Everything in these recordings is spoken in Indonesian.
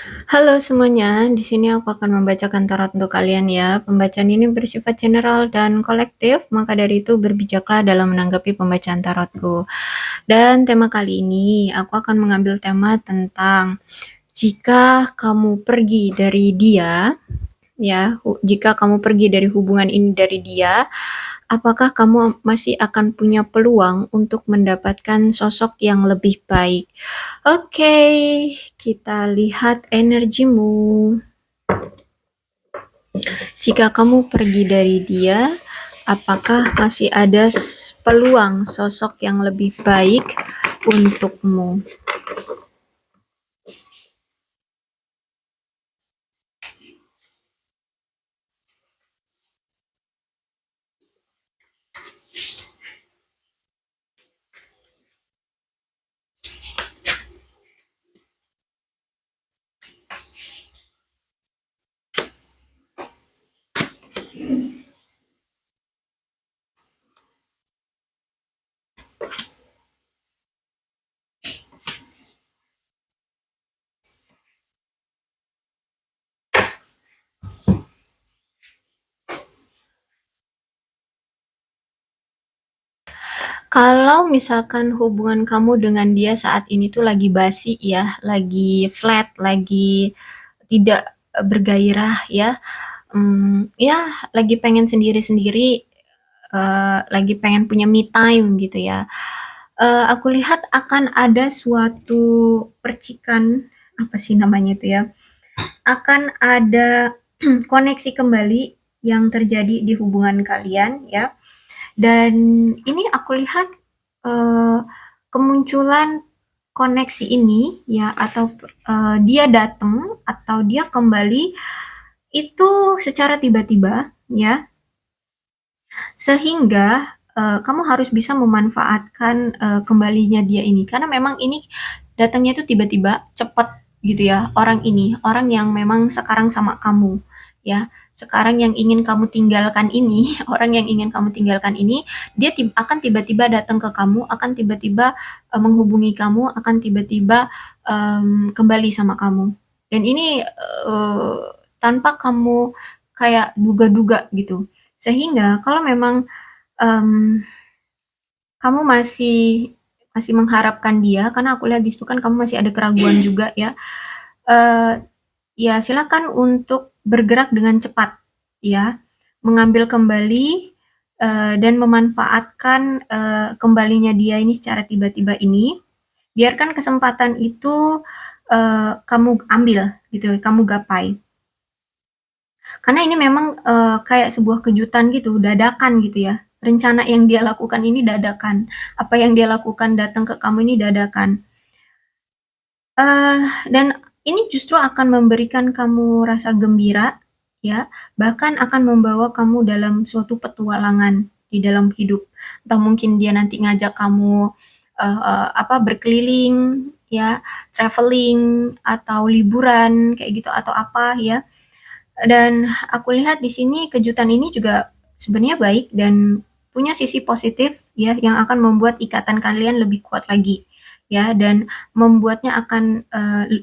Halo semuanya, di sini aku akan membacakan tarot untuk kalian ya. Pembacaan ini bersifat general dan kolektif, maka dari itu berbijaklah dalam menanggapi pembacaan tarotku. Dan tema kali ini, aku akan mengambil tema tentang jika kamu pergi dari dia, ya, jika kamu pergi dari hubungan ini dari dia, apakah kamu masih akan punya peluang untuk mendapatkan sosok yang lebih baik? Oke, kita lihat energimu. Jika kamu pergi dari dia, apakah masih ada peluang sosok yang lebih baik untukmu? Kalau misalkan hubungan kamu dengan dia saat ini tuh lagi basi ya, lagi flat, lagi tidak bergairah ya, ya lagi pengen sendiri-sendiri, lagi pengen punya me time gitu ya. Aku lihat akan ada suatu percikan, apa sih namanya itu ya, akan ada koneksi kembali yang terjadi di hubungan kalian ya. Dan ini aku lihat eh, kemunculan koneksi ini ya, atau dia datang atau dia kembali itu secara tiba-tiba ya, sehingga kamu harus bisa memanfaatkan kembalinya dia ini, karena memang ini datangnya itu tiba-tiba, cepat gitu ya. Orang yang memang sekarang sama kamu ya, sekarang yang ingin kamu tinggalkan ini, orang yang ingin kamu tinggalkan ini, dia akan tiba-tiba datang ke kamu, akan tiba-tiba menghubungi kamu, akan tiba-tiba kembali sama kamu. Dan ini tanpa kamu kayak duga-duga gitu. Sehingga kalau memang um, kamu masih masih mengharapkan dia, karena aku lihat di situ kan kamu masih ada keraguan juga ya. eh Ya silakan untuk bergerak dengan cepat ya, mengambil kembali dan memanfaatkan kembalinya dia ini secara tiba-tiba ini. Biarkan kesempatan itu kamu ambil gitu, kamu gapai. Karena ini memang kayak sebuah kejutan gitu, dadakan gitu ya. Rencana yang dia lakukan ini dadakan. Apa yang dia lakukan datang ke kamu ini dadakan. Dan ini justru akan memberikan kamu rasa gembira, ya. Bahkan akan membawa kamu dalam suatu petualangan di dalam hidup. Atau mungkin dia nanti ngajak kamu berkeliling, ya, traveling atau liburan kayak gitu atau apa ya. Dan aku lihat di sini kejutan ini juga sebenarnya baik dan punya sisi positif ya, yang akan membuat ikatan kalian lebih kuat lagi ya, dan membuatnya akan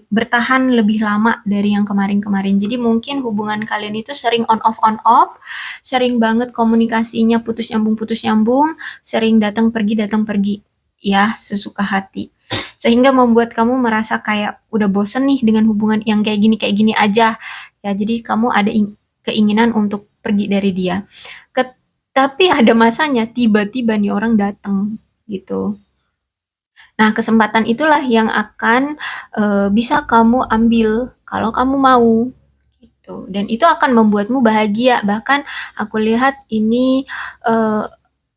bertahan lebih lama dari yang kemarin-kemarin. Jadi mungkin hubungan kalian itu sering on off, sering banget komunikasinya putus nyambung, sering datang pergi ya, sesuka hati. Sehingga membuat kamu merasa kayak udah bosen nih dengan hubungan yang kayak gini aja ya, jadi kamu ada keinginan untuk pergi dari dia. Tapi ada masanya tiba-tiba nih orang datang gitu. Nah, kesempatan itulah yang akan bisa kamu ambil kalau kamu mau gitu. Dan itu akan membuatmu bahagia. Bahkan aku lihat ini eh,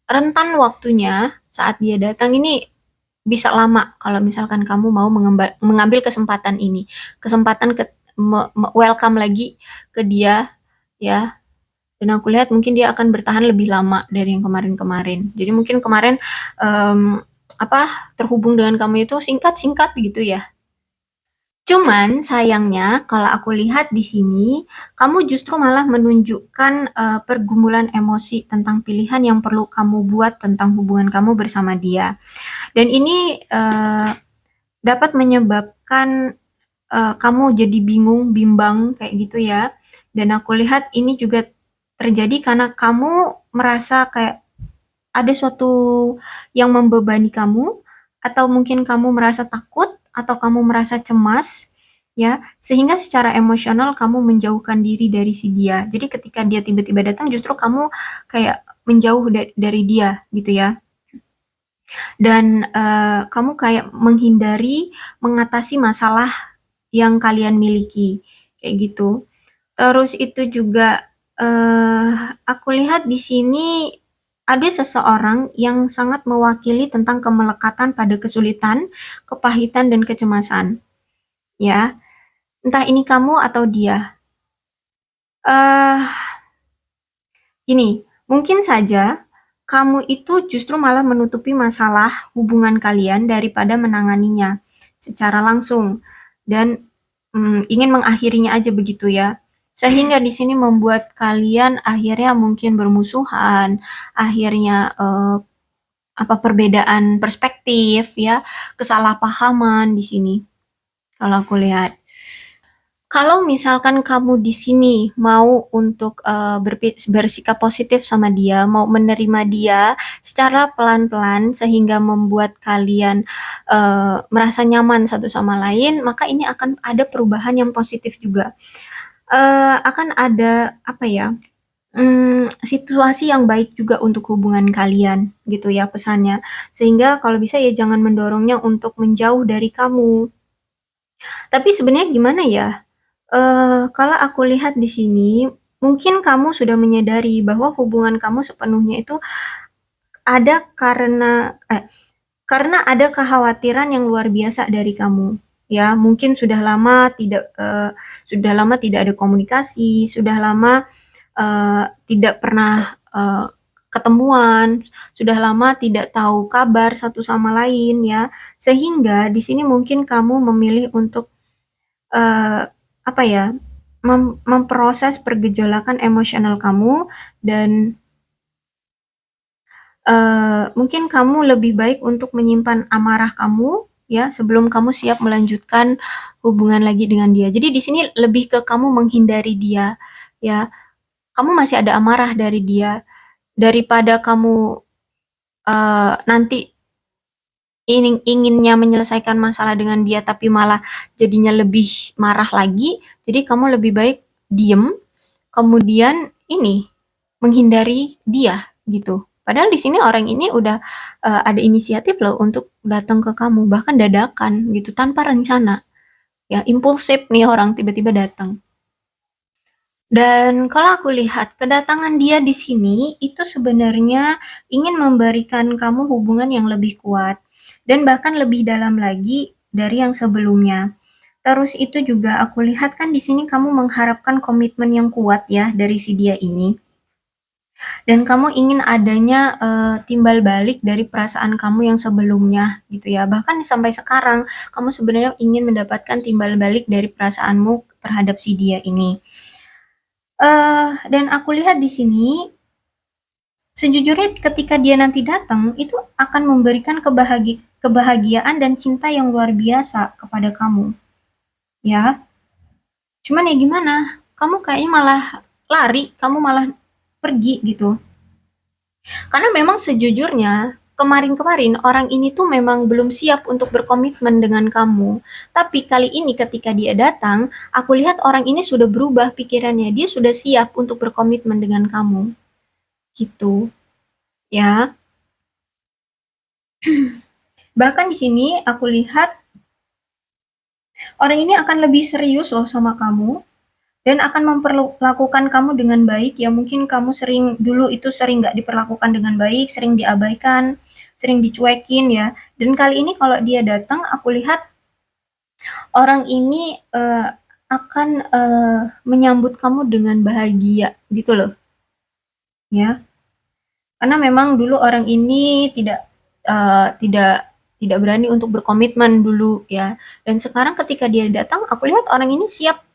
rentan waktunya saat dia datang ini bisa lama kalau misalkan kamu mau mengambil kesempatan ini. Kesempatan welcome lagi ke dia ya. Dan aku lihat mungkin dia akan bertahan lebih lama dari yang kemarin-kemarin. Jadi mungkin kemarin em, terhubung dengan kamu itu singkat-singkat gitu ya. Cuman sayangnya kalau aku lihat di sini, kamu justru malah menunjukkan pergumulan emosi tentang pilihan yang perlu kamu buat tentang hubungan kamu bersama dia. Dan ini dapat menyebabkan kamu jadi bingung, bimbang kayak gitu ya. Dan aku lihat ini juga terjadi karena kamu merasa kayak ada suatu yang membebani kamu, atau mungkin kamu merasa takut, atau kamu merasa cemas, ya, sehingga secara emosional kamu menjauhkan diri dari si dia. Jadi ketika dia tiba-tiba datang, justru kamu kayak menjauh dari dia, gitu ya. Dan kamu kayak menghindari mengatasi masalah yang kalian miliki, kayak gitu. Terus itu juga aku lihat di sini ada seseorang yang sangat mewakili tentang kemelekatan pada kesulitan, kepahitan, dan kecemasan. Ya, entah ini kamu atau dia. eh Gini, mungkin saja kamu itu justru malah menutupi masalah hubungan kalian daripada menanganinya secara langsung dan ingin mengakhirinya aja begitu ya. Sehingga di sini membuat kalian akhirnya mungkin bermusuhan, akhirnya apa perbedaan perspektif ya, kesalahpahaman di sini kalau aku lihat. Kalau misalkan kamu di sini mau untuk bersikap positif sama dia, mau menerima dia secara pelan-pelan sehingga membuat kalian merasa nyaman satu sama lain, maka ini akan ada perubahan yang positif juga. Akan ada apa ya? Situasi yang baik juga untuk hubungan kalian gitu ya pesannya. Sehingga kalau bisa ya jangan mendorongnya untuk menjauh dari kamu. Tapi sebenarnya gimana ya? Kalau aku lihat di sini, mungkin kamu sudah menyadari bahwa hubungan kamu sepenuhnya itu ada karena ada kekhawatiran yang luar biasa dari kamu. Ya, mungkin sudah lama tidak ada komunikasi, sudah lama tidak pernah ketemuan, sudah lama tidak tahu kabar satu sama lain ya. Sehingga di sini mungkin kamu memilih untuk eh, apa ya memproses pergejolakan emosional kamu dan mungkin kamu lebih baik untuk menyimpan amarah kamu ya sebelum kamu siap melanjutkan hubungan lagi dengan dia. Jadi di sini lebih ke kamu menghindari dia ya. Kamu masih ada amarah dari dia daripada kamu nanti inginnya menyelesaikan masalah dengan dia tapi malah jadinya lebih marah lagi. Jadi kamu lebih baik diem, kemudian ini menghindari dia gitu. Padahal di sini orang ini udah ada inisiatif loh untuk datang ke kamu, bahkan dadakan gitu tanpa rencana. Ya, impulsif nih orang tiba-tiba datang. Dan kalau aku lihat kedatangan dia di sini itu sebenarnya ingin memberikan kamu hubungan yang lebih kuat dan bahkan lebih dalam lagi dari yang sebelumnya. Terus itu juga aku lihat kan di sini kamu mengharapkan komitmen yang kuat ya dari si dia ini. Dan kamu ingin adanya timbal balik dari perasaan kamu yang sebelumnya gitu ya. Bahkan sampai sekarang kamu sebenarnya ingin mendapatkan timbal balik dari perasaanmu terhadap si dia ini. Dan aku lihat di sini sejujurnya ketika dia nanti datang itu akan memberikan kebahagiaan dan cinta yang luar biasa kepada kamu. Ya, cuman ya gimana? Kamu kayaknya malah lari, kamu malah pergi gitu. Karena memang sejujurnya kemarin-kemarin orang ini tuh memang belum siap untuk berkomitmen dengan kamu. Tapi kali ini ketika dia datang, aku lihat orang ini sudah berubah pikirannya. Dia sudah siap untuk berkomitmen dengan kamu. Gitu. Ya. Bahkan di sini aku lihat orang ini akan lebih serius loh sama kamu dan akan memperlakukan kamu dengan baik. Ya mungkin kamu dulu itu sering nggak diperlakukan dengan baik, sering diabaikan, sering dicuekin ya. Dan kali ini kalau dia datang, aku lihat orang ini akan menyambut kamu dengan bahagia gitu loh. Ya. Karena memang dulu orang ini tidak berani untuk berkomitmen dulu ya. Dan sekarang ketika dia datang, aku lihat orang ini siap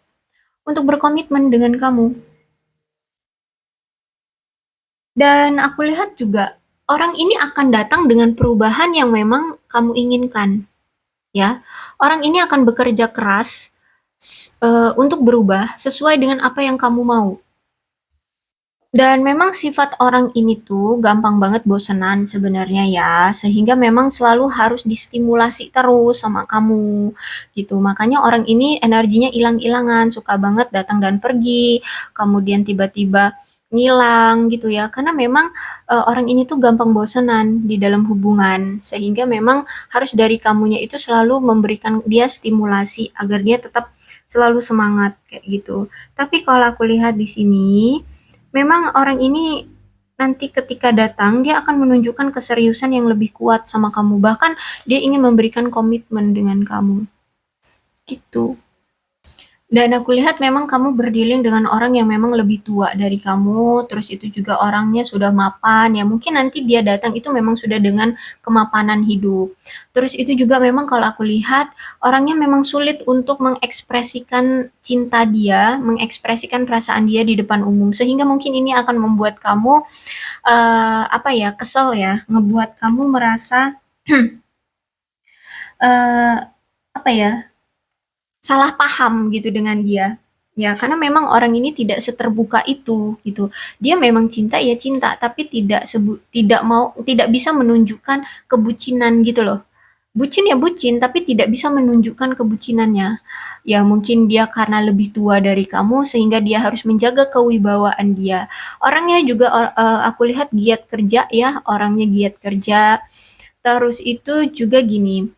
untuk berkomitmen dengan kamu. Dan aku lihat juga orang ini akan datang dengan perubahan yang memang kamu inginkan, ya. Orang ini akan bekerja keras untuk berubah sesuai dengan apa yang kamu mau. Dan memang sifat orang ini tuh gampang banget bosenan sebenarnya ya, sehingga memang selalu harus distimulasi terus sama kamu, gitu. Makanya orang ini energinya hilang-hilangan, suka banget datang dan pergi, kemudian tiba-tiba ngilang gitu ya, karena memang orang ini tuh gampang bosenan di dalam hubungan, sehingga memang harus dari kamunya itu selalu memberikan dia stimulasi agar dia tetap selalu semangat kayak gitu. Tapi kalau aku lihat di sini, memang orang ini nanti ketika datang, dia akan menunjukkan keseriusan yang lebih kuat sama kamu. Bahkan dia ingin memberikan komitmen dengan kamu. Gitu. Dan aku lihat memang kamu berdealing dengan orang yang memang lebih tua dari kamu, terus itu juga orangnya sudah mapan, ya mungkin nanti dia datang itu memang sudah dengan kemapanan hidup. Terus itu juga memang kalau aku lihat orangnya memang sulit untuk mengekspresikan cinta dia, mengekspresikan perasaan dia di depan umum, sehingga mungkin ini akan membuat kamu apa ya, kesel ya, ngebuat kamu merasa eh, apa ya, salah paham gitu dengan dia. Ya, karena memang orang ini tidak seterbuka itu gitu. Dia memang cinta ya cinta, tapi tidak mau tidak bisa menunjukkan kebucinan gitu loh. Bucin ya bucin, tapi tidak bisa menunjukkan kebucinannya. Ya mungkin dia karena lebih tua dari kamu sehingga dia harus menjaga kewibawaan dia. Orangnya juga aku lihat giat kerja ya, orangnya giat kerja. Terus itu juga gini,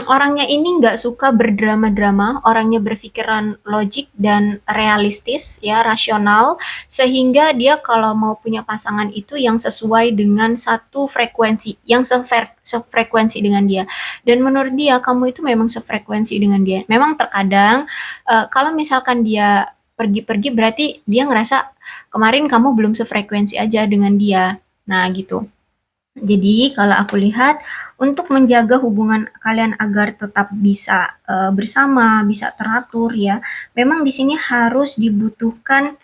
orangnya ini nggak suka berdrama-drama, orangnya berpikiran logik dan realistis, ya, rasional, sehingga dia kalau mau punya pasangan itu yang sesuai dengan satu frekuensi, yang sefrekuensi dengan dia. Dan menurut dia, kamu itu memang sefrekuensi dengan dia. Memang terkadang, kalau misalkan dia pergi-pergi, berarti dia ngerasa kemarin kamu belum sefrekuensi aja dengan dia. Nah, gitu. Jadi, kalau aku lihat untuk menjaga hubungan kalian agar tetap bisa bersama, bisa teratur ya, memang di sini harus dibutuhkan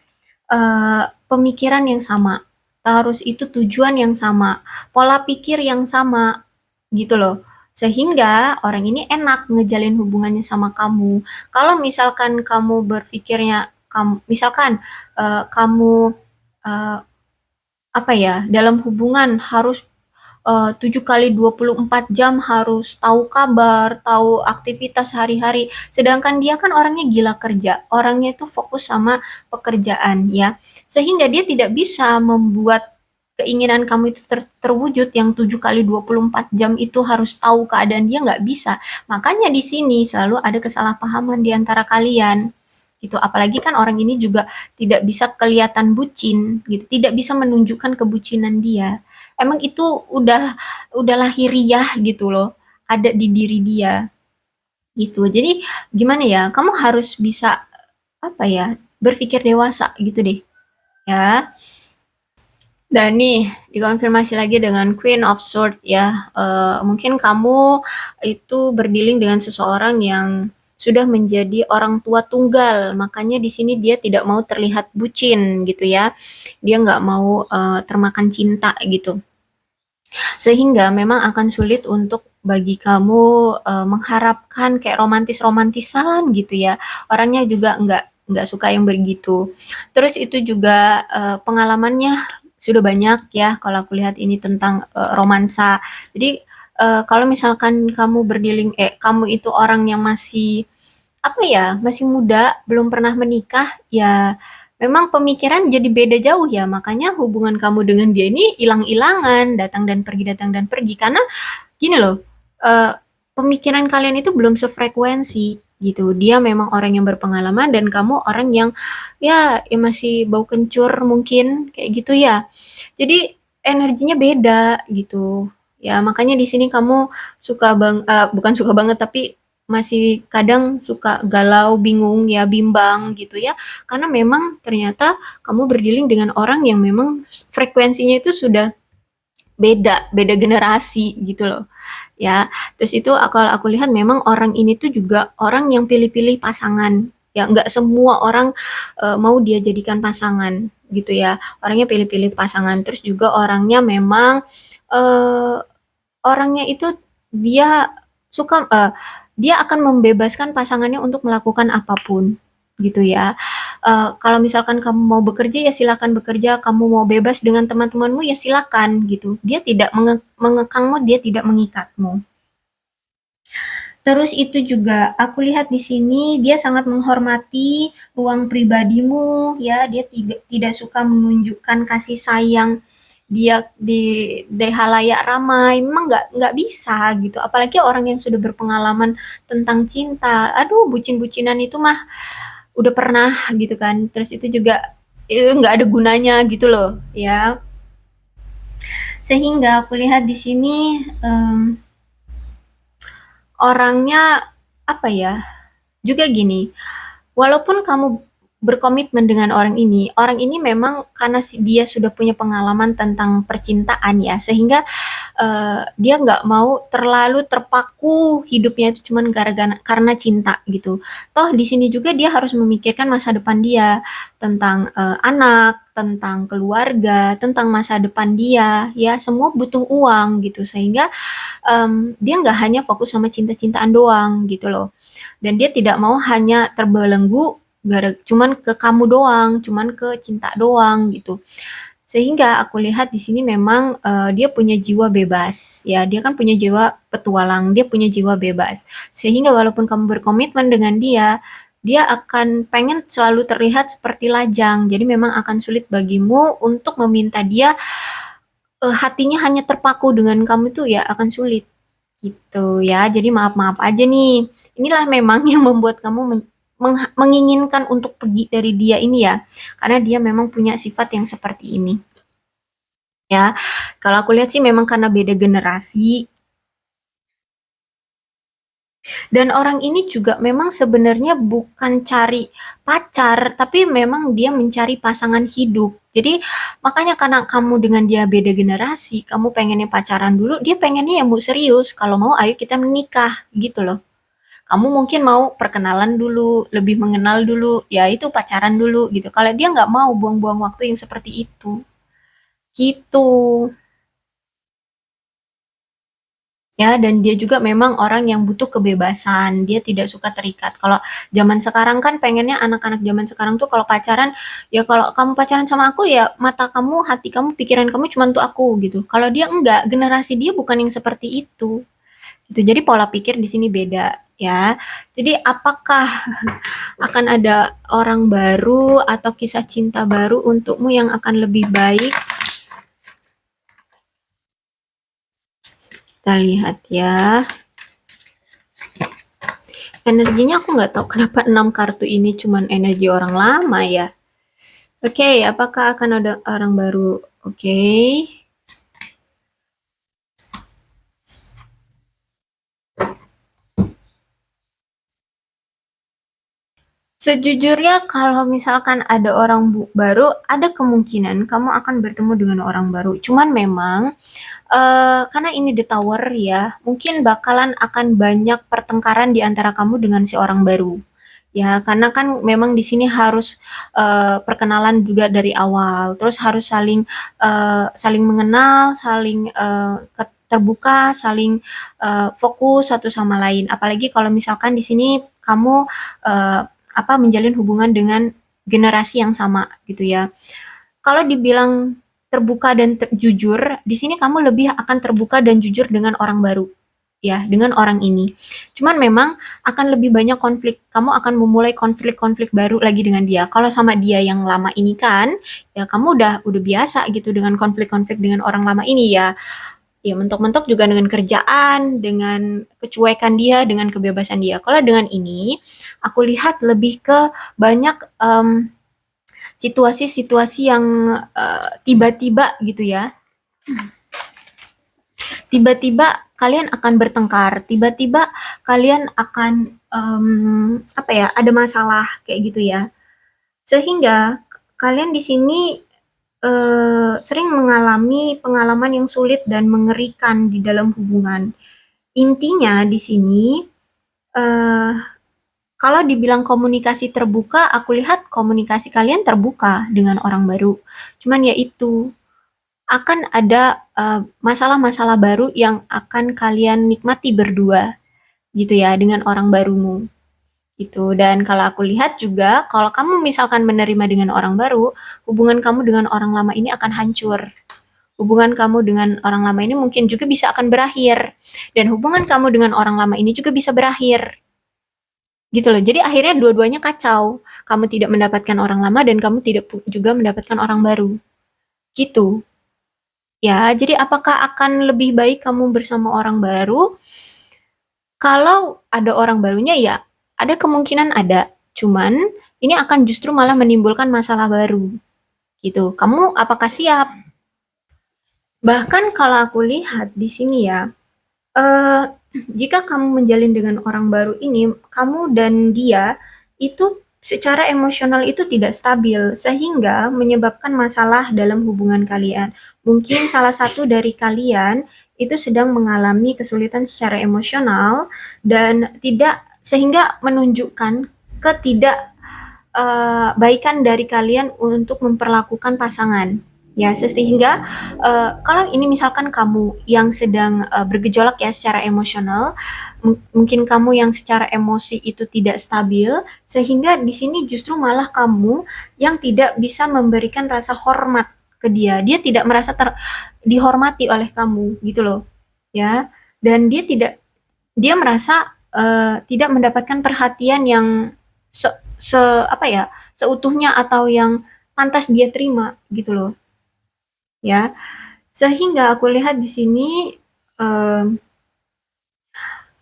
pemikiran yang sama, harus itu tujuan yang sama, pola pikir yang sama, gitu loh. Sehingga orang ini enak ngejalin hubungannya sama kamu. Kalau misalkan kamu berpikirnya, misalkan kamu eh, apa ya, dalam hubungan harus 7 kali 24 jam harus tahu kabar, tahu aktivitas hari-hari. Sedangkan dia kan orangnya gila kerja, orangnya itu fokus sama pekerjaan ya. Sehingga dia tidak bisa membuat keinginan kamu itu terwujud yang 7 kali 24 jam itu harus tahu keadaan dia nggak bisa. Makanya di sini selalu ada kesalahpahaman di antara kalian gitu. Apalagi kan orang ini juga tidak bisa kelihatan bucin gitu, tidak bisa menunjukkan kebucinan dia. Emang itu udah lahiriah gitu loh, ada di diri dia gitu. Jadi gimana ya, kamu harus bisa apa ya, berpikir dewasa gitu deh ya. Dan nih dikonfirmasi lagi dengan Queen of Sword ya. Mungkin kamu itu berdealing dengan seseorang yang sudah menjadi orang tua tunggal, makanya di sini dia tidak mau terlihat bucin gitu ya. Dia nggak mau termakan cinta gitu. Sehingga memang akan sulit untuk bagi kamu mengharapkan kayak romantis-romantisan gitu ya. Orangnya juga nggak suka yang begitu. Terus itu juga pengalamannya sudah banyak ya kalau aku lihat ini tentang romansa. Jadi kalau misalkan kamu kamu itu orang yang masih apa ya, masih muda, belum pernah menikah, ya memang pemikiran jadi beda jauh ya. Makanya hubungan kamu dengan dia ini hilang-hilangan, datang dan pergi. Karena gini loh, eh, pemikiran kalian itu belum sefrekuensi gitu. Dia memang orang yang berpengalaman dan kamu orang yang ya masih bau kencur mungkin kayak gitu ya. Jadi energinya beda gitu. Ya makanya di sini kamu bukan suka banget tapi masih kadang suka galau, bingung ya, bimbang gitu ya. Karena memang ternyata kamu berdealing dengan orang yang memang frekuensinya itu sudah beda generasi gitu loh ya. Terus itu kalau aku lihat memang orang ini tuh juga orang yang pilih-pilih pasangan ya, nggak semua orang mau dia jadikan pasangan gitu ya, orangnya pilih-pilih pasangan. Terus juga orangnya memang orangnya itu dia suka dia akan membebaskan pasangannya untuk melakukan apapun gitu ya. Kalau misalkan kamu mau bekerja ya silakan bekerja, kamu mau bebas dengan teman-temanmu ya silakan gitu. Dia tidak mengekangmu, dia tidak mengikatmu. Terus itu juga aku lihat di sini dia sangat menghormati ruang pribadimu ya, dia tidak suka menunjukkan kasih sayang dia di halayak ramai, memang nggak bisa gitu. Apalagi orang yang sudah berpengalaman tentang cinta, aduh bucin-bucinan itu mah udah pernah gitu kan. Terus itu juga nggak ada gunanya gitu loh ya. Sehingga aku lihat di sini orangnya apa ya, juga gini, walaupun kamu berkomitmen dengan orang ini memang karena dia sudah punya pengalaman tentang percintaan ya, sehingga dia nggak mau terlalu terpaku hidupnya itu cuman gara-gara karena cinta gitu. Toh di sini juga dia harus memikirkan masa depan dia, tentang anak, tentang keluarga, tentang masa depan dia, ya semua butuh uang gitu, sehingga dia nggak hanya fokus sama cinta-cintaan doang gitu loh. Dan dia tidak mau hanya terbelenggu cuman ke kamu doang, cuman ke cinta doang gitu. Sehingga aku lihat di sini memang dia punya jiwa bebas, ya dia kan punya jiwa petualang, dia punya jiwa bebas. Sehingga walaupun kamu berkomitmen dengan dia, dia akan pengen selalu terlihat seperti lajang. Jadi memang akan sulit bagimu untuk meminta dia hatinya hanya terpaku dengan kamu tuh ya akan sulit gitu ya. Jadi maaf-maaf aja nih. Inilah memang yang membuat kamu menginginkan untuk pergi dari dia ini ya. Karena dia memang punya sifat yang seperti ini. Ya, kalau aku lihat sih memang karena beda generasi. Dan orang ini juga memang sebenarnya bukan cari pacar, tapi memang dia mencari pasangan hidup. Jadi makanya karena kamu dengan dia beda generasi, kamu pengennya pacaran dulu, dia pengennya yang mau serius. Kalau mau ayo kita menikah gitu loh. Kamu mungkin mau perkenalan dulu, lebih mengenal dulu, ya itu pacaran dulu gitu. Kalau dia nggak mau buang-buang waktu yang seperti itu, gitu. Ya, dan dia juga memang orang yang butuh kebebasan, dia tidak suka terikat. Kalau zaman sekarang kan pengennya anak-anak zaman sekarang tuh kalau pacaran, ya kalau kamu pacaran sama aku ya mata kamu, hati kamu, pikiran kamu cuma untuk aku gitu. Kalau dia enggak, generasi dia bukan yang seperti itu. Gitu. Jadi pola pikir di sini beda ya. Jadi apakah akan ada orang baru atau kisah cinta baru untukmu yang akan lebih baik? Kita lihat ya. Energinya aku nggak tahu kenapa 6 kartu ini cuman energi orang lama ya. Oke, apakah akan ada orang baru? Oke. Sejujurnya kalau misalkan ada orang baru, ada kemungkinan kamu akan bertemu dengan orang baru. Cuman memang karena ini the tower ya, mungkin bakalan akan banyak pertengkaran di antara kamu dengan si orang baru. Ya, karena kan memang di sini harus perkenalan juga dari awal, terus harus saling mengenal, saling terbuka, saling fokus satu sama lain. Apalagi kalau misalkan di sini kamu eh, menjalin hubungan dengan generasi yang sama gitu ya. Kalau dibilang terbuka dan jujur, di sini kamu lebih akan terbuka dan jujur dengan orang baru ya, dengan orang ini. Cuman memang akan lebih banyak konflik. Kamu akan memulai konflik-konflik baru lagi dengan dia. Kalau sama dia yang lama ini kan, ya kamu udah biasa gitu dengan konflik-konflik dengan orang lama ini ya. Ya mentok-mentok juga dengan kerjaan, dengan kecuekan dia, dengan kebebasan dia. Kalau dengan ini, aku lihat lebih ke banyak situasi-situasi yang tiba-tiba gitu ya. Tiba-tiba kalian akan bertengkar, tiba-tiba kalian akan ada masalah kayak gitu ya. Sehingga kalian di sini sering mengalami pengalaman yang sulit dan mengerikan di dalam hubungan. Intinya di sini eh, kalau dibilang komunikasi terbuka, aku lihat komunikasi kalian terbuka dengan orang baru. Cuman ya itu, akan ada masalah-masalah baru yang akan kalian nikmati berdua gitu ya dengan orang barumu gitu. Dan kalau aku lihat juga kalau kamu misalkan menerima dengan orang baru, hubungan kamu dengan orang lama ini akan hancur. Hubungan kamu dengan orang lama ini mungkin juga bisa akan berakhir dan hubungan kamu dengan orang lama ini juga bisa berakhir. Gitu loh. Jadi akhirnya dua-duanya kacau. Kamu tidak mendapatkan orang lama dan kamu tidak juga mendapatkan orang baru. Gitu. Ya, jadi apakah akan lebih baik kamu bersama orang baru? Kalau ada orang barunya ya ada kemungkinan ada. Cuman ini akan justru malah menimbulkan masalah baru. Gitu. Kamu apakah siap? Bahkan kalau aku lihat di sini ya, eh, jika kamu menjalin dengan orang baru ini, kamu dan dia itu secara emosional itu tidak stabil, sehingga menyebabkan masalah dalam hubungan kalian. Mungkin salah satu dari kalian itu sedang mengalami kesulitan secara emosional dan tidak sehingga menunjukkan ketidak baikan dari kalian untuk memperlakukan pasangan. Ya, sehingga kalau ini misalkan kamu yang sedang bergejolak ya secara emosional, mungkin kamu yang secara emosi itu tidak stabil, sehingga di sini justru malah kamu yang tidak bisa memberikan rasa hormat ke dia. Dia tidak merasa dihormati oleh kamu gitu loh. Ya. Dan dia merasa tidak mendapatkan perhatian yang se, apa ya seutuhnya atau yang pantas dia terima gitu loh ya, sehingga aku lihat di sini eh,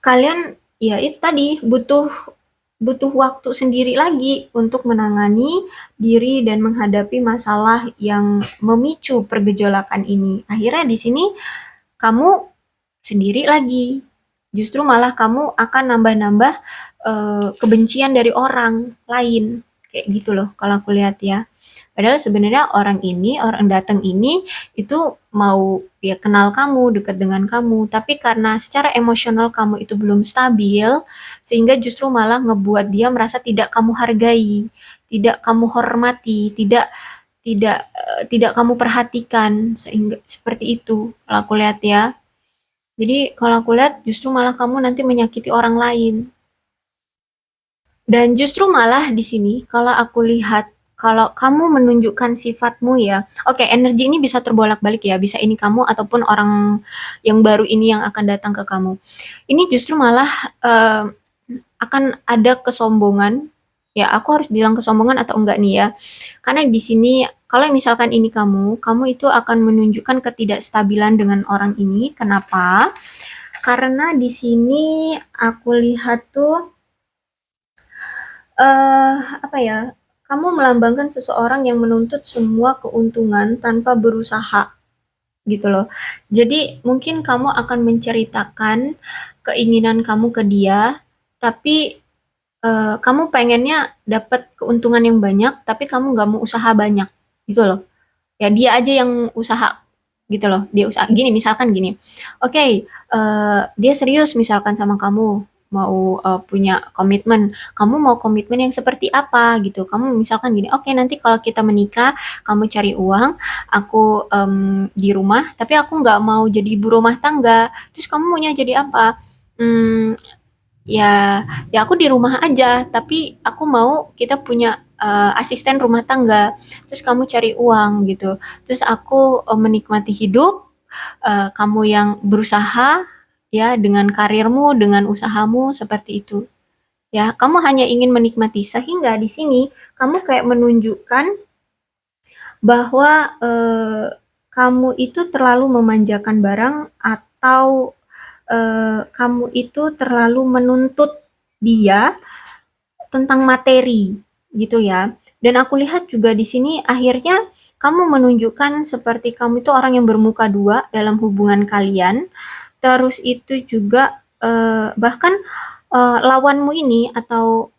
kalian ya itu tadi butuh butuh waktu sendiri lagi untuk menangani diri dan menghadapi masalah yang memicu pergejolakan ini. Akhirnya di sini kamu sendiri lagi. Justru malah kamu akan nambah-nambah kebencian dari orang lain. Kayak gitu loh kalau aku lihat ya. Padahal sebenarnya orang ini, orang datang ini itu mau ya kenal kamu, dekat dengan kamu, tapi karena secara emosional kamu itu belum stabil, sehingga justru malah ngebuat dia merasa tidak kamu hargai, tidak kamu hormati, tidak kamu perhatikan, sehingga seperti itu kalau aku lihat ya. Jadi kalau aku lihat justru malah kamu nanti menyakiti orang lain. Dan justru malah di sini kalau aku lihat kalau kamu menunjukkan sifatmu ya, oke energi ini bisa terbolak-balik ya, bisa ini kamu ataupun orang yang baru ini yang akan datang ke kamu. Ini justru malah eh, akan ada kesombongan. Ya, aku harus bilang kesombongan atau enggak nih ya. Karena di sini kalau misalkan ini kamu itu akan menunjukkan ketidakstabilan dengan orang ini. Kenapa? Karena di sini aku lihat tuh apa ya, kamu melambangkan seseorang yang menuntut semua keuntungan tanpa berusaha, gitu loh. Jadi mungkin kamu akan menceritakan keinginan kamu ke dia, tapi kamu pengennya dapat keuntungan yang banyak, tapi kamu nggak mau usaha banyak, gitu loh. Ya dia aja yang usaha, gitu loh. Dia usaha gini, misalkan gini. Oke, dia serius misalkan sama kamu mau punya komitmen. Kamu mau komitmen yang seperti apa gitu. Kamu misalkan gini, oke nanti kalau kita menikah, kamu cari uang, aku di rumah, tapi aku nggak mau jadi ibu rumah tangga. Terus kamu maunya jadi apa? Hmm, ya, ya aku di rumah aja, tapi aku mau kita punya asisten rumah tangga. Terus kamu cari uang gitu. Terus aku menikmati hidup, kamu yang berusaha ya dengan karirmu, dengan usahamu seperti itu. Ya, kamu hanya ingin menikmati sehingga di sini kamu kayak menunjukkan bahwa kamu itu terlalu memanjakan barang atau kamu itu terlalu menuntut dia tentang materi gitu ya. Dan aku lihat juga di sini akhirnya kamu menunjukkan seperti kamu itu orang yang bermuka dua dalam hubungan kalian. Terus itu juga bahkan lawanmu ini atau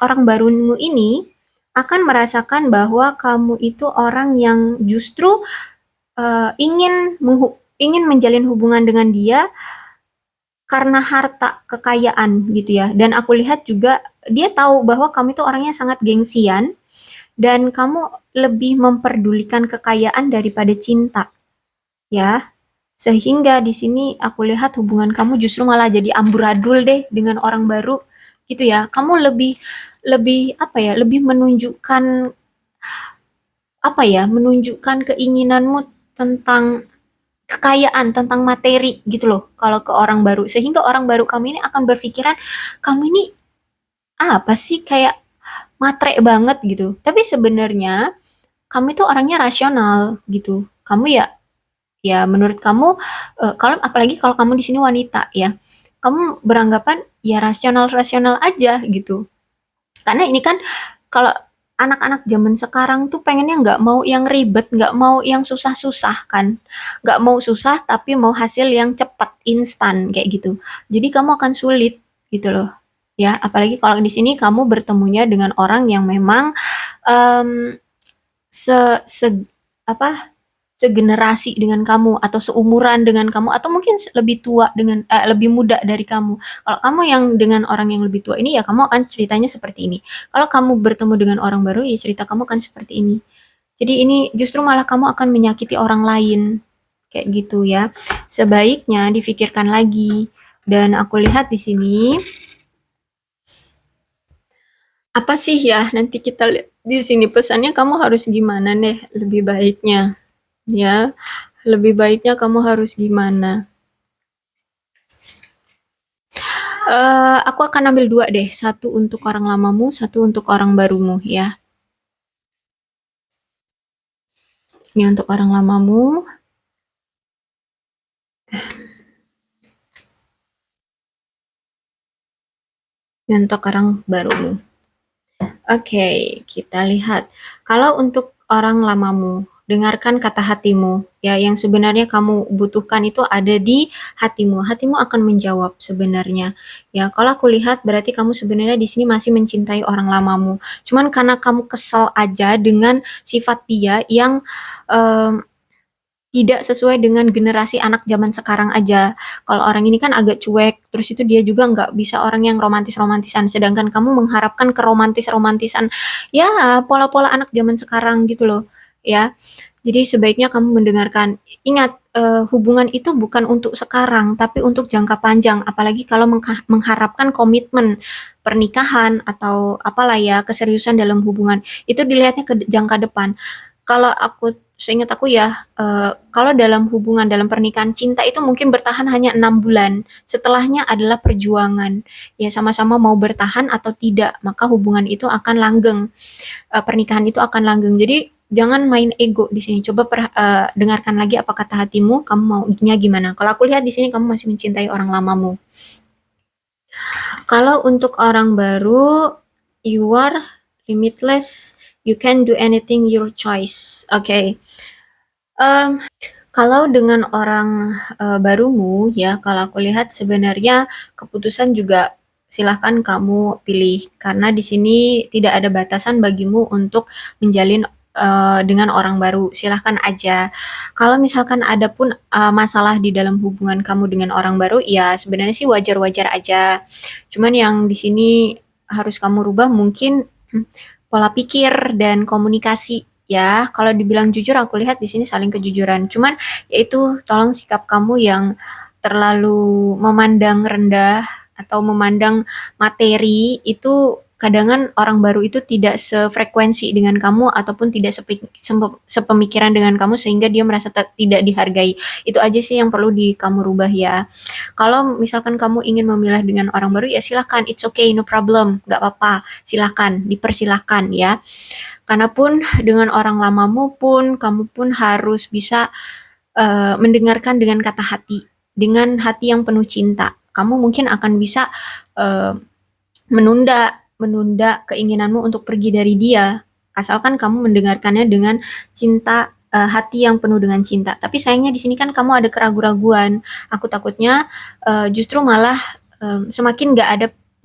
orang barumu ini akan merasakan bahwa kamu itu orang yang justru ingin menjalin hubungan dengan dia karena harta, kekayaan gitu ya. Dan aku lihat juga dia tahu bahwa kamu itu orangnya sangat gengsian dan kamu lebih memperdulikan kekayaan daripada cinta, ya. Sehingga di sini aku lihat hubungan kamu justru malah jadi amburadul deh dengan orang baru gitu ya. Kamu lebih lebih apa ya? Lebih menunjukkan apa ya? Menunjukkan keinginanmu tentang kekayaan, tentang materi gitu loh kalau ke orang baru. Sehingga orang baru kamu ini akan berpikiran kamu ini apa sih kayak matre banget gitu. Tapi sebenarnya kamu itu orangnya rasional gitu. Kamu ya ya menurut kamu kalau apalagi kalau kamu di sini wanita ya. Kamu beranggapan ya rasional-rasional aja gitu. Karena ini kan kalau anak-anak zaman sekarang tuh pengennya nggak mau yang ribet, nggak mau yang susah-susah kan. Nggak mau susah tapi mau hasil yang cepat, instan kayak gitu. Jadi kamu akan sulit gitu loh. Ya, apalagi kalau di sini kamu bertemunya dengan orang yang memang em, se, se apa segenerasi dengan kamu atau seumuran dengan kamu atau mungkin lebih tua dengan lebih muda dari kamu. Kalau kamu yang dengan orang yang lebih tua ini ya kamu akan ceritanya seperti ini. Kalau kamu bertemu dengan orang baru ya cerita kamu akan seperti ini. Jadi ini justru malah kamu akan menyakiti orang lain kayak gitu ya. Sebaiknya difikirkan lagi. Dan aku lihat di sini apa sih ya nanti kita lihat di sini pesannya kamu harus gimana nih lebih baiknya ya. Lebih baiknya kamu harus gimana? Aku akan ambil dua deh, satu untuk orang lamamu, satu untuk orang barumu ya. Ini untuk orang lamamu, ini untuk orang barumu. Oke, kita lihat. Kalau untuk orang lamamu, dengarkan kata hatimu. Ya, yang sebenarnya kamu butuhkan itu ada di hatimu. Hatimu akan menjawab sebenarnya. Ya, kalau aku lihat berarti kamu sebenarnya di sini masih mencintai orang lamamu. Cuman karena kamu kesal aja dengan sifat dia yang em, tidak sesuai dengan generasi anak zaman sekarang aja. Kalau orang ini kan agak cuek, terus itu dia juga nggak bisa orang yang romantis-romantisan, sedangkan kamu mengharapkan keromantis-romantisan, ya pola-pola anak zaman sekarang gitu loh, ya. Jadi sebaiknya kamu mendengarkan. Ingat, hubungan itu bukan untuk sekarang, tapi untuk jangka panjang. Apalagi kalau mengharapkan komitmen pernikahan atau apalah ya keseriusan dalam hubungan. Itu dilihatnya ke jangka depan. Kalau seingat aku ya, kalau dalam hubungan, dalam pernikahan cinta itu mungkin bertahan hanya 6 bulan. Setelahnya adalah perjuangan. Ya sama-sama mau bertahan atau tidak, maka hubungan itu akan langgeng. Pernikahan itu akan langgeng. Jadi jangan main ego di sini. Coba dengarkan lagi apa kata hatimu, kamu maunya gimana. Kalau aku lihat di sini kamu masih mencintai orang lamamu. Kalau untuk orang baru, you are limitless, you can do anything your choice. Oke. Okay. Kalau dengan orang barumu ya, kalau aku lihat sebenarnya keputusan juga silahkan kamu pilih karena di sini tidak ada batasan bagimu untuk menjalin dengan orang baru. Silahkan aja. Kalau misalkan ada pun masalah di dalam hubungan kamu dengan orang baru, ya sebenarnya sih wajar-wajar aja. Cuman yang di sini harus kamu rubah mungkin pola pikir dan komunikasi ya. Kalau dibilang jujur aku lihat di sini saling kejujuran. Cuman yaitu tolong sikap kamu yang terlalu memandang rendah atau memandang materi itu kadangan orang baru itu tidak sefrekuensi dengan kamu ataupun tidak sepemikiran dengan kamu sehingga dia merasa tidak dihargai. Itu aja sih yang perlu kamu rubah ya. Kalau misalkan kamu ingin memilah dengan orang baru ya silahkan, it's okay, no problem, nggak apa-apa, silahkan, dipersilahkan ya. Karena pun dengan orang lamamu pun kamu pun harus bisa mendengarkan dengan kata hati, dengan hati yang penuh cinta. Kamu mungkin akan bisa uh, menunda menunda keinginanmu untuk pergi dari dia, asalkan kamu mendengarkannya dengan cinta, hati yang penuh dengan cinta. Tapi sayangnya di sini kan kamu ada keraguan-raguan. Aku takutnya justru malah semakin nggak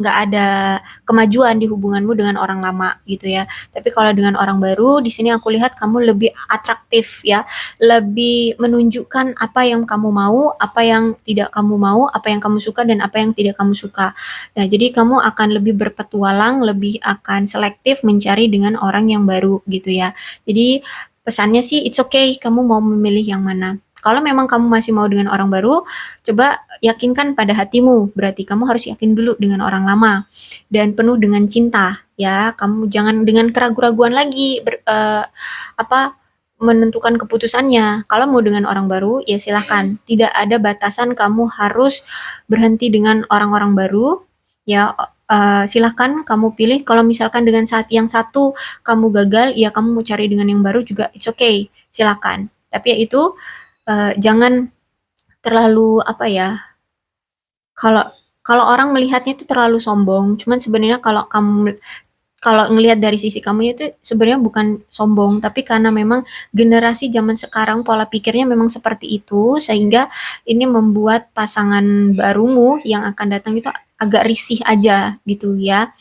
ada kemajuan di hubunganmu dengan orang lama gitu ya. Tapi kalau dengan orang baru, di sini aku lihat kamu lebih atraktif ya, lebih menunjukkan apa yang kamu mau, apa yang tidak kamu mau, apa yang kamu suka dan apa yang tidak kamu suka. Nah, jadi kamu akan lebih berpetualang, lebih akan selektif mencari dengan orang yang baru gitu ya. Jadi pesannya sih it's okay, kamu mau memilih yang mana. Kalau memang kamu masih mau dengan orang baru, coba yakinkan pada hatimu. Berarti kamu harus yakin dulu dengan orang lama dan penuh dengan cinta, ya. Kamu jangan dengan keraguan-raguan lagi menentukan keputusannya. Kalau mau dengan orang baru, ya silahkan. Tidak ada batasan kamu harus berhenti dengan orang-orang baru, ya. Silahkan kamu pilih. Kalau misalkan dengan saat yang satu kamu gagal, ya kamu mau cari dengan yang baru juga, it's okay, silahkan. Tapi ya itu, jangan terlalu kalau kalau orang melihatnya itu terlalu sombong. Cuman sebenarnya kalau ngelihat dari sisi kamu itu sebenarnya bukan sombong, tapi karena memang generasi zaman sekarang pola pikirnya memang seperti itu, sehingga ini membuat pasangan barumu yang akan datang itu agak risih aja gitu ya.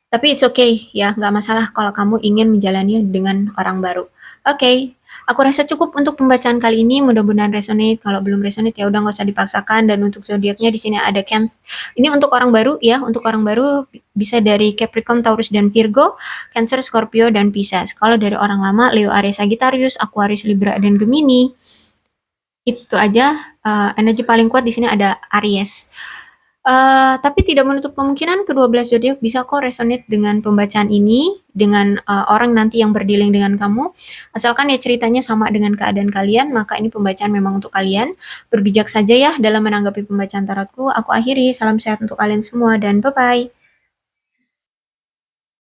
Tapi it's okay ya, nggak masalah kalau kamu ingin menjalani dengan orang baru. Oke, aku rasa cukup untuk pembacaan kali ini. Mudah-mudahan resonate. Kalau belum resonate ya udah nggak usah dipaksakan. Dan untuk zodiaknya di sini ada Ini untuk orang baru ya. Untuk orang baru bisa dari Capricorn, Taurus, dan Virgo, Cancer, Scorpio, dan Pisces. Kalau dari orang lama, Leo, Aries, Sagittarius, Aquarius, Libra, dan Gemini. Itu aja. Energi paling kuat di sini ada Aries. Tapi tidak menutup kemungkinan kedua belas zodiak bisa kok resonate dengan pembacaan ini, dengan orang nanti yang berdealing dengan kamu. Asalkan ya ceritanya sama dengan keadaan kalian, maka ini pembacaan memang untuk kalian. Berbijak saja ya dalam menanggapi pembacaan tarotku. Aku akhiri, salam sehat untuk kalian semua dan bye-bye.